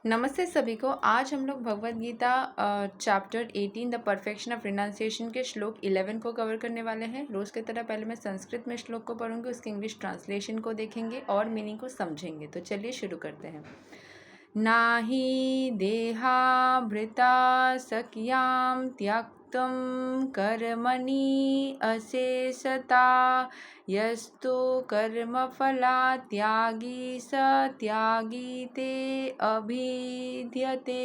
नमस्ते सभी को। आज हम लोग Bhagavad Gita chapter 18 the perfection of renunciation के श्लोक 11 को कवर करने वाले हैं। रोज़ की तरह पहले मैं संस्कृत में श्लोक को पढ़ूंगी, उसके इंग्लिश ट्रांसलेशन को देखेंगे और मीनिंग को समझेंगे। तो चलिए शुरू करते हैं। नाहि देहाभृता सख्यां त्यक्तं कर्मणि अशेषता यस्तु कर्मफला त्यागी स त्यागी ते अभिध्यते.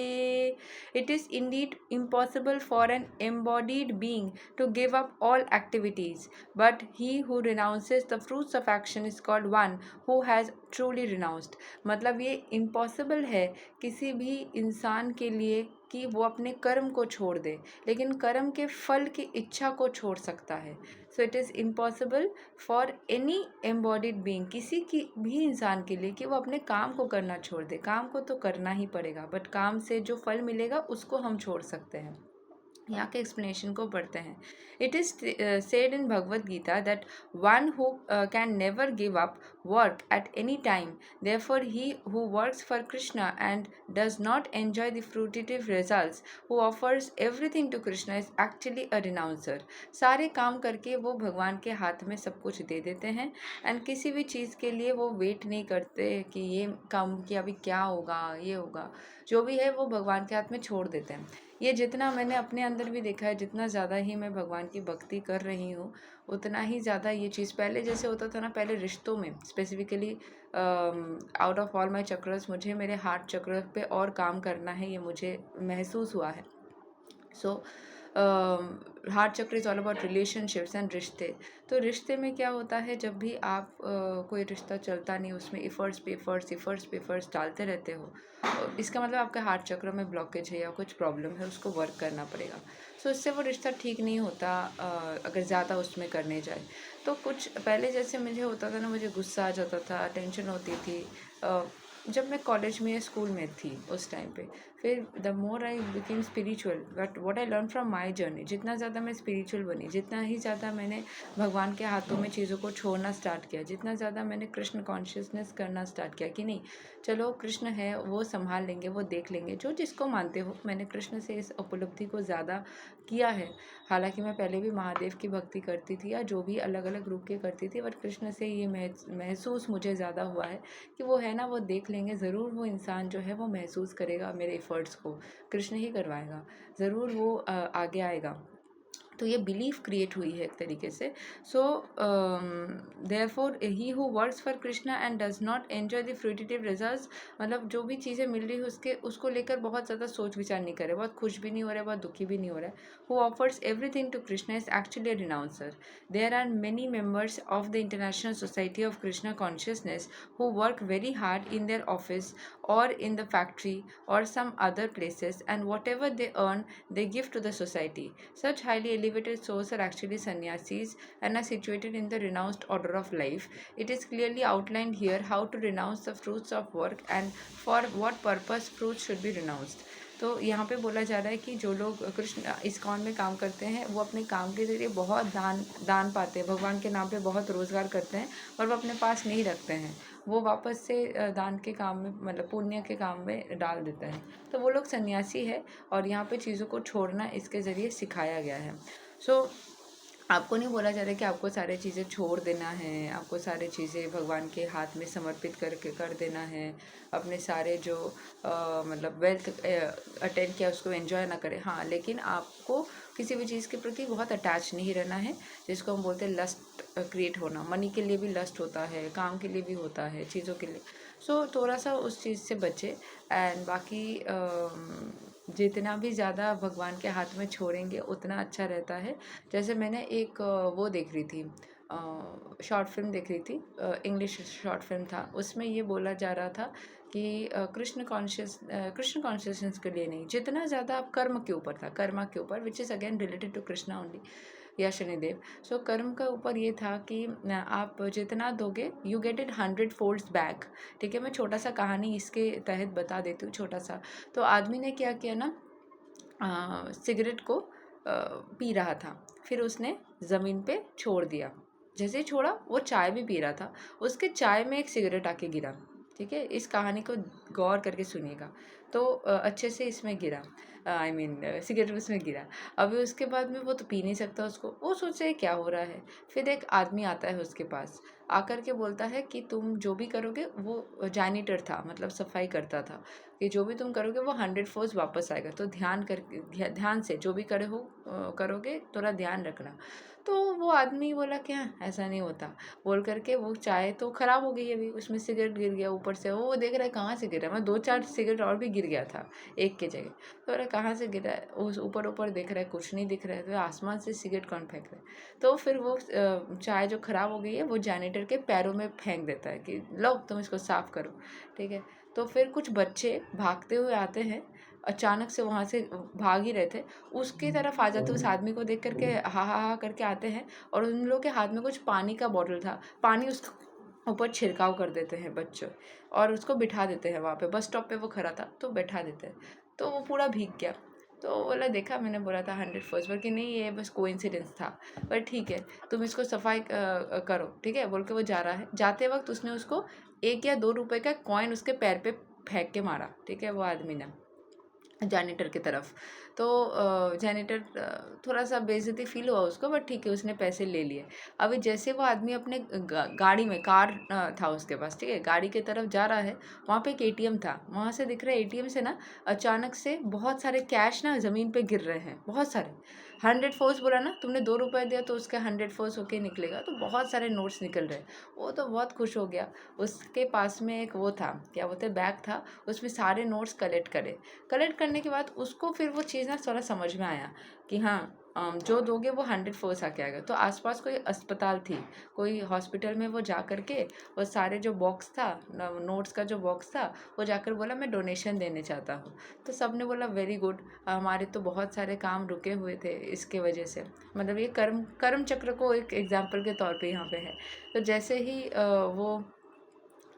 It is indeed impossible for an embodied being to give up all activities, but he who renounces the fruits of action is called one who has truly renounced. मतलब ये इम्पॉसिबल है किसी भी इंसान के लिए कि वो अपने कर्म को छोड़ दे, लेकिन कर्म के फल की इच्छा को छोड़ सकता है. So it is impossible for any embodied being, किसी की भी इंसान के लिए कि वो अपने काम को करना छोड़ दे. काम को तो करना ही पड़ेगा, बट काम से जो फल मिलेगा उसको हम छोड़ सकते हैं. यहाँ के एक्सप्लेनेशन को पढ़ते हैं. It is said in Bhagavad Gita that one who can never give up work at any time, therefore he who works for Krishna and does not enjoy the fruitive results, who offers everything to Krishna, is actually a renouncer. सारे काम करके वो भगवान के हाथ में सब कुछ दे देते हैं एंड किसी भी चीज़ के लिए वो वेट नहीं करते कि ये काम कि अभी क्या होगा, ये होगा. जो भी है वो भगवान के हाथ में छोड़ देते हैं. ये जितना मैंने अपने अंदर भी देखा है, जितना ज़्यादा ही मैं भगवान की भक्ति कर रही हूँ, उतना ही ज़्यादा ये चीज़ पहले जैसे होता था ना, पहले रिश्तों में specifically out of all my chakras मुझे मेरे हार्ट चक्र पे और काम करना है, ये मुझे महसूस हुआ है. सो हार्ट चक्र is all about relationships and रिश्ते. तो रिश्ते में क्या होता है, जब भी आप कोई रिश्ता चलता नहीं, उसमें इफ़र्ट्स डालते रहते हो, इसका मतलब आपके हार्ट चक्र में ब्लॉकेज है या कुछ प्रॉब्लम है, उसको वर्क करना पड़ेगा. सो इससे वो रिश्ता ठीक नहीं होता अगर ज़्यादा उसमें करने जाए. तो कुछ पहले जैसे मुझे होता था ना, मुझे गुस्सा आ जाता था, टेंशन होती थी जब मैं कॉलेज में या स्कूल में थी उस टाइम पे. फिर the more I became spiritual, but what I learn from my journey, जितना ज़्यादा मैं स्पिरिचुअल बनी, जितना ही ज़्यादा मैंने भगवान के हाथों में चीज़ों को छोड़ना स्टार्ट किया, जितना ज़्यादा मैंने कृष्ण कॉन्शियसनेस करना स्टार्ट किया कि नहीं, चलो कृष्ण है, वो संभाल लेंगे, वो देख लेंगे, जो जिसको मानते हो. मैंने कृष्ण से इस उपलब्धि को ज़्यादा किया है. हालांकि मैं पहले भी महादेव की भक्ति करती थी या जो भी अलग अलग रूप के करती थी, बट कृष्ण से ये महसूस मुझे ज़्यादा हुआ है कि वो है ना, वो देख लेंगे ज़रूर. वो इंसान जो है वो महसूस करेगा मेरे एफ़र्ट्स को, कृष्ण ही करवाएगा, ज़रूर वो आगे आएगा. तो ये बिलीफ क्रिएट हुई है एक तरीके से. So therefore he who works for Krishna and does not enjoy the fruitive results, मतलब जो भी चीज़ें मिल रही है उसको लेकर बहुत ज़्यादा सोच विचार नहीं करे, बहुत खुश भी नहीं हो रहा है, बहुत दुखी भी नहीं हो रहा है. Who offers everything to Krishna is actually a renouncer. There are many members of the International Society of Krishna Consciousness who work very hard in their office or in the factory or some other places, and whatever they earn they give to the society. Such highly elevated souls are actually sannyasis and are situated in the renounced order of life. It is clearly outlined here how to renounce the fruits of work and for what purpose fruits should be renounced. तो यहाँ पे बोला जा रहा है कि जो लोग कृष्ण इस्कॉन में काम करते हैं, वो अपने काम के ज़रिए बहुत दान पाते हैं, भगवान के नाम पे बहुत रोज़गार करते हैं, और वो अपने पास नहीं रखते हैं, वो वापस से दान के काम में, मतलब पुण्य के काम में डाल देते हैं. तो वो लोग सन्यासी है, और यहाँ पे चीज़ों को छोड़ना इसके ज़रिए सिखाया गया है. सो आपको नहीं बोला जा रहा है कि आपको सारी चीज़ें छोड़ देना है, आपको सारी चीज़ें भगवान के हाथ में समर्पित करके कर देना है, अपने सारे जो मतलब वेल्थ अटेंड किया उसको एंजॉय ना करें. हाँ, लेकिन आपको किसी भी चीज़ के प्रति बहुत अटैच नहीं रहना है, जिसको हम बोलते हैं लस्ट क्रिएट होना. मनी के लिए भी लस्ट होता है, काम के लिए भी होता है, चीज़ों के लिए. सो थोड़ा सा उस चीज़ से बचे. एंड बाकी जितना भी ज़्यादा भगवान के हाथ में छोड़ेंगे उतना अच्छा रहता है. जैसे मैंने एक वो देख रही थी, शॉर्ट फिल्म देख रही थी, इंग्लिश शॉर्ट फिल्म था. उसमें ये बोला जा रहा था कि कृष्ण कॉन्शियसनेस के लिए नहीं, जितना ज़्यादा आप कर्म के ऊपर था, कर्मा के ऊपर, which is again related to Krishna only या शनिदेव. सो कर्म का ऊपर ये था कि आप जितना दोगे you get it 100 folds back. ठीक है, मैं छोटा सा कहानी इसके तहत बता देती हूँ, छोटा सा. तो आदमी ने क्या किया ना, सिगरेट को पी रहा था, फिर उसने ज़मीन पे छोड़ दिया. जैसे ही छोड़ा, वो चाय भी पी रहा था, उसके चाय में एक सिगरेट आके गिरा. ठीक है, इस कहानी को गौर करके सुनिएगा। तो अच्छे से इसमें गिरा, आई मीन सिगरेट उसमें गिरा। अभी उसके बाद में वो तो पी नहीं सकता उसको, वो सोच रहे क्या हो रहा है। फिर एक आदमी आता है उसके पास, आकर के बोलता है कि तुम जो भी करोगे, वो जैनिटर था, मतलब सफाई करता था, कि जो भी तुम करोगे वो 100 फोर्स वापस आएगा, तो ध्यान से जो भी करोगे थोड़ा ध्यान रखना। तो वो आदमी बोला क्या ऐसा नहीं होता, बोल करके वो चाय तो ख़राब हो गई, अभी उसमें सिगरेट गिर गया ऊपर से, वो देख रहा है कहाँ से गिरा, मैं 2-4 सिगरेट और भी गिर गया था एक के जगह। तो बोला कहाँ से गिरा है, उस ऊपर ऊपर देख रहा है कुछ नहीं दिख रहा है, तो आसमान से सिगरेट कौन फेंक रहा है। तो फिर वो चाय जो ख़राब हो गई है वो जैनिटर के पैरों में फेंक देता है कि लो तुम इसको साफ़ करो। ठीक है, तो फिर कुछ बच्चे भागते हुए आते हैं, अचानक से वहाँ से भाग ही रहे थे, उसकी तरफ आ जाते, उस आदमी को देख करके हा हा हा करके आते हैं, और उन लोगों के हाथ में कुछ पानी का बॉटल था, पानी उसके ऊपर छिड़काव कर देते हैं बच्चों, और उसको बिठा देते हैं वहाँ पे, बस स्टॉप पे वो खड़ा था तो बैठा देते हैं। तो वो पूरा भीग गया। तो बोला देखा मैंने बोला था 100 फर्स्ट पर कि नहीं ये बस कोइंसिडेंस था, पर ठीक है तुम इसको सफाई करो, ठीक है बोल के वो जा रहा है। जाते वक्त उसने उसको 1 या 2 रुपए का कॉइन उसके पैर पे फेंक के मारा, ठीक है, वो आदमी ने जैनिटर की तरफ। तो जैनिटर थोड़ा सा बेइज्जती फील हुआ उसको, बट ठीक है उसने पैसे ले लिए। अभी जैसे वो आदमी अपने गाड़ी में, कार था उसके पास, ठीक है, गाड़ी की तरफ जा रहा है, वहाँ पे एक एटीएम था, वहाँ से दिख रहा है एटीएम से ना अचानक से बहुत सारे कैश ना ज़मीन पे गिर रहे हैं, बहुत सारे। 100 फोर्स बोला ना तुमने, 2 रुपए दिया तो उसका 100 फोर्स होके निकलेगा, तो बहुत सारे नोट्स निकल रहे। वो तो बहुत खुश हो गया। उसके पास में एक वो था, क्या बोलते, बैग था, उसमें सारे नोट्स कलेक्ट करने के बाद उसको फिर वो चीज़ ना थोड़ा समझ में आया कि हाँ जो दोगे वो 100 फोर्स आके आएगा। तो आसपास कोई अस्पताल थी, कोई हॉस्पिटल में वो जा कर के वो सारे जो बॉक्स था, नोट्स का जो बॉक्स था, वो जाकर बोला मैं डोनेशन देने चाहता हूँ। तो सब ने बोला वेरी गुड, हमारे तो बहुत सारे काम रुके हुए थे इसके वजह से, मतलब ये कर्म कर्म चक्र को एक एग्जाम्पल के तौर पे यहाँ पे है। तो जैसे ही वो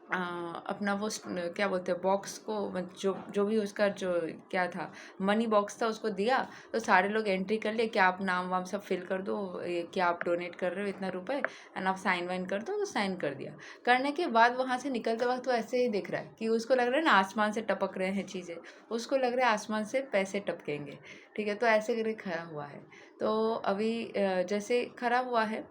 अपना वो क्या बोलते हैं बॉक्स को, जो जो भी उसका जो क्या था मनी बॉक्स था उसको दिया, तो सारे लोग एंट्री कर लिए कि आप नाम वाम सब फिल कर दो, ये क्या आप डोनेट कर रहे हो इतना रुपए, एंड आप साइन वाइन कर दो, तो साइन कर दिया। करने के बाद वहाँ से निकलते वक्त वो ऐसे ही देख रहा है कि उसको लग रहा है ना आसमान से टपक रहे हैं चीज़ें, उसको लग रहा है आसमान से पैसे टपकेंगे। ठीक है, तो ऐसे करके खड़ा हुआ है। तो अभी जैसे खड़ा हुआ है,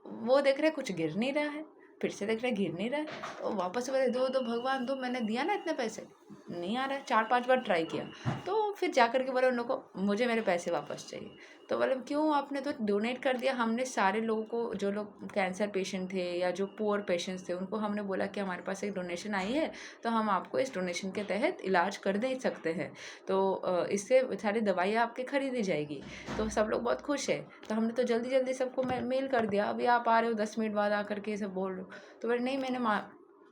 वो देख रहे कुछ गिर नहीं रहा है, फिर से देख रहे गिर नहीं रहा है, तो वापस से बोले दो दो भगवान दो, मैंने दिया ना इतने पैसे, नहीं आ रहा है, 4-5 बार ट्राई किया। तो फिर जा कर के बोले उन लोगों को मुझे मेरे पैसे वापस चाहिए। तो बोले क्यों, आपने तो डोनेट कर दिया, हमने सारे लोगों को, जो लोग कैंसर पेशेंट थे या जो पुअर पेशेंट्स थे, उनको हमने बोला कि हमारे पास एक डोनेशन आई है, तो हम आपको इस डोनेशन के तहत इलाज कर दे सकते हैं, तो इससे सारी दवाइयाँ आपकी खरीदी जाएगी। तो सब लोग बहुत खुश है, तो हमने तो जल्दी जल्दी सबको मेल कर दिया, अभी आप आ रहे हो 10 मिनट बाद आकर के सब बोल रहे हो। तो बोले नहीं मैंने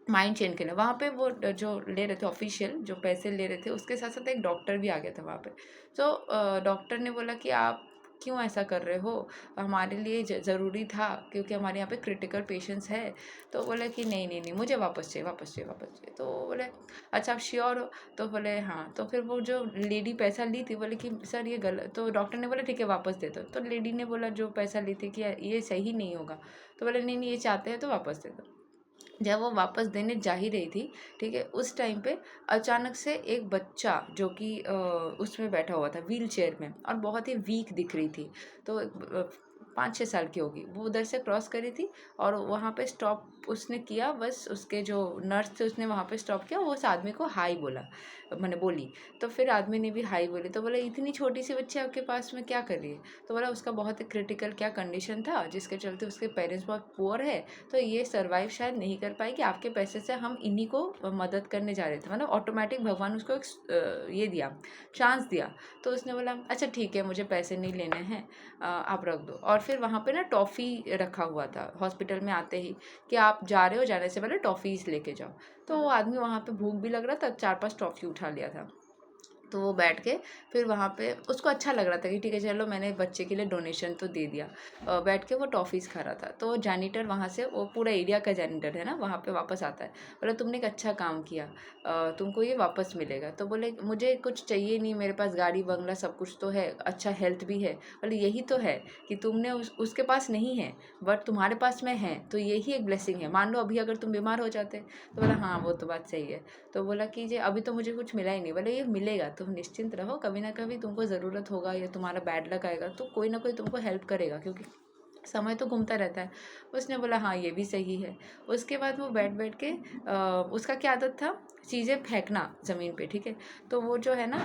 माइंड चेंज करना। वहाँ पे वो जो ले रहे थे ऑफिशियल, जो पैसे ले रहे थे, उसके साथ साथ एक डॉक्टर भी आ गया था वहाँ पे। तो डॉक्टर ने बोला कि आप क्यों ऐसा कर रहे हो, हमारे लिए ज़रूरी था क्योंकि हमारे यहाँ पे क्रिटिकल पेशेंट्स है। तो बोले कि नहीं नहीं नहीं मुझे वापस चाहिए, वापस चाहिए, वापस चाहिए। तो बोले अच्छा आप श्योर हो। तो बोले हाँ। तो फिर वो जो लेडी पैसा ली थी बोले कि सर ये गलत, तो डॉक्टर ने बोला ठीक है वापस दे दो। तो लेडी ने बोला जो पैसा ली थी कि ये सही नहीं होगा। तो बोले नहीं नहीं ये चाहते हैं तो वापस दे दो। जब वो वापस देने जा ही रही थी, ठीक है, उस टाइम पे अचानक से एक बच्चा जो कि उसमें बैठा हुआ था व्हील चेयर में, और बहुत ही वीक दिख रही थी, तो 5-6 साल की होगी, वो उधर से क्रॉस करी थी, और वहाँ पे स्टॉप उसने किया, बस उसके जो नर्स थे उसने वहाँ पे स्टॉप किया, वो उस आदमी को हाई बोला, मैंने बोली। तो फिर आदमी ने भी हाई बोली। तो बोला इतनी छोटी सी बच्ची आपके पास में क्या कर रही है। तो बोला उसका बहुत ही क्रिटिकल क्या कंडीशन था जिसके चलते उसके पेरेंट्स बहुत पुअर है, तो ये सर्वाइव शायद नहीं कर पाएगी, आपके पैसे से हम इन्हीं को मदद करने जा रहे थे, मतलब ऑटोमेटिक भगवान उसको एक ये दिया, चांस दिया। तो उसने बोला अच्छा ठीक है मुझे पैसे नहीं लेने हैं, आप रख दो। और फिर वहाँ पे ना टॉफ़ी रखा हुआ था हॉस्पिटल में आते ही, कि आप जा रहे हो जाने से पहले टॉफ़ीज़ लेके जाओ। तो वो आदमी वहाँ पे भूख भी लग रहा था, 4-5 टॉफ़ी उठा लिया था। तो वो बैठ के फिर वहाँ पे उसको अच्छा लग रहा था कि ठीक है चलो मैंने बच्चे के लिए डोनेशन तो दे दिया। बैठ के वो टॉफ़ीज़ खा रहा था। तो जैनिटर वहाँ से, वो पूरा एरिया का जैनिटर है ना, वहाँ पे वापस आता है। बोला तुमने एक अच्छा काम किया, तुमको ये वापस मिलेगा। तो बोले मुझे कुछ चाहिए नहीं, मेरे पास गाड़ी बंगला सब कुछ तो है, अच्छा हेल्थ भी है। बोले यही तो है कि तुमने उसके पास नहीं है बट तुम्हारे पास में है, तो यही एक ब्लेसिंग है। मान लो अभी अगर तुम बीमार हो जाते तो बोला हाँ वो तो बात सही है। तो बोला कि जे अभी तो मुझे कुछ मिला ही नहीं। बोले ये मिलेगा, तुम निश्चिंत रहो, कभी ना कभी तुमको ज़रूरत होगा या तुम्हारा बैड लक आएगा तो कोई ना कोई तुमको हेल्प करेगा, क्योंकि समय तो घूमता रहता है। उसने बोला हाँ ये भी सही है। उसके बाद वो बैठ बैठ के उसका क्या आदत था, चीज़ें फेंकना ज़मीन पे, ठीक है। तो वो जो है ना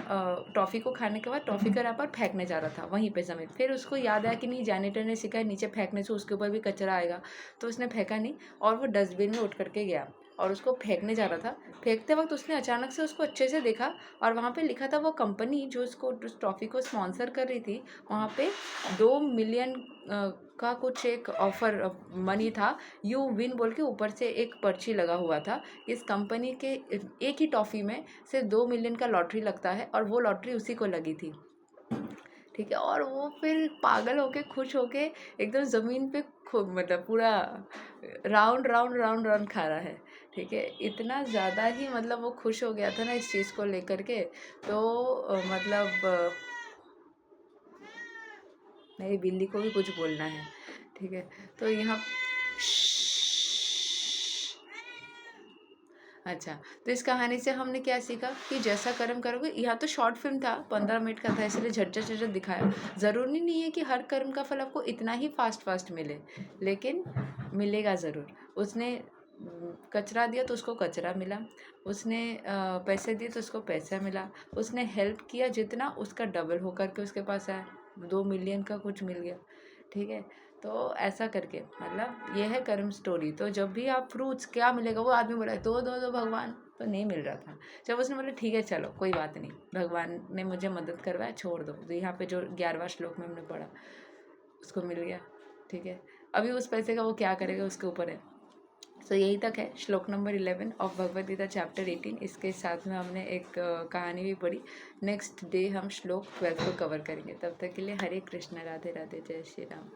टॉफ़ी को खाने के बाद टॉफ़ी का रैपर फेंकने जा रहा था वहीं पे ज़मीन। फिर उसको याद आया कि नहीं जैनिटर ने सिखाया नीचे फेंकने से उसके ऊपर भी कचरा आएगा, तो उसने फेंका नहीं और वो डस्टबिन में उठ करके गया और उसको फेंकने जा रहा था। फेंकते वक्त उसने अचानक से उसको अच्छे से देखा और वहाँ पे लिखा था वो कंपनी जो उसको उस ट्रॉफी को स्पॉन्सर कर रही थी, वहाँ पे 2 मिलियन का कुछ एक ऑफर मनी था, यू विन बोल के ऊपर से एक पर्ची लगा हुआ था। इस कंपनी के एक ही टॉफ़ी में सिर्फ 2 मिलियन का लॉटरी लगता है और वो लॉटरी उसी को लगी थी, ठीक है। और वो फिर पागल होके खुश होके एकदम ज़मीन पे खूब मतलब पूरा राउंड राउंड राउंड राउंड खा रहा है, ठीक है। इतना ज़्यादा ही मतलब वो खुश हो गया था ना इस चीज़ को लेकर के। तो मतलब मेरी बिल्ली को भी कुछ बोलना है, ठीक है। तो यहाँ अच्छा, तो इस कहानी से हमने क्या सीखा कि जैसा कर्म करोगे, यहाँ तो शॉर्ट फिल्म था 15 मिनट का था इसलिए झटझट झटझट दिखाया। ज़रूरी नहीं है कि हर कर्म का फल आपको इतना ही फास्ट फास्ट मिले, लेकिन मिलेगा ज़रूर। उसने कचरा दिया तो उसको कचरा मिला, उसने पैसे दिए तो उसको पैसा मिला, उसने हेल्प किया जितना उसका डबल होकर के उसके पास आया, 2 मिलियन का कुछ मिल गया, ठीक है। तो ऐसा करके मतलब ये है कर्म स्टोरी। तो जब भी आप फ्रूट्स क्या मिलेगा, वो आदमी बोला दो दो दो भगवान, तो नहीं मिल रहा था। जब उसने बोला ठीक है चलो कोई बात नहीं, भगवान ने मुझे मदद करवाया छोड़ दो, तो यहाँ पे जो 11वां श्लोक में हमने पढ़ा उसको मिल गया, ठीक है। अभी उस पैसे का वो क्या करेगा उसके ऊपर है। तो यही तक है श्लोक number 11 of Bhagavad Gita chapter 18। इसके साथ में हमने एक कहानी भी पढ़ी। नेक्स्ट डे हम श्लोक 12 को कवर करेंगे। तब तक के लिए हरे कृष्ण, राधे राधे, जय श्री राम।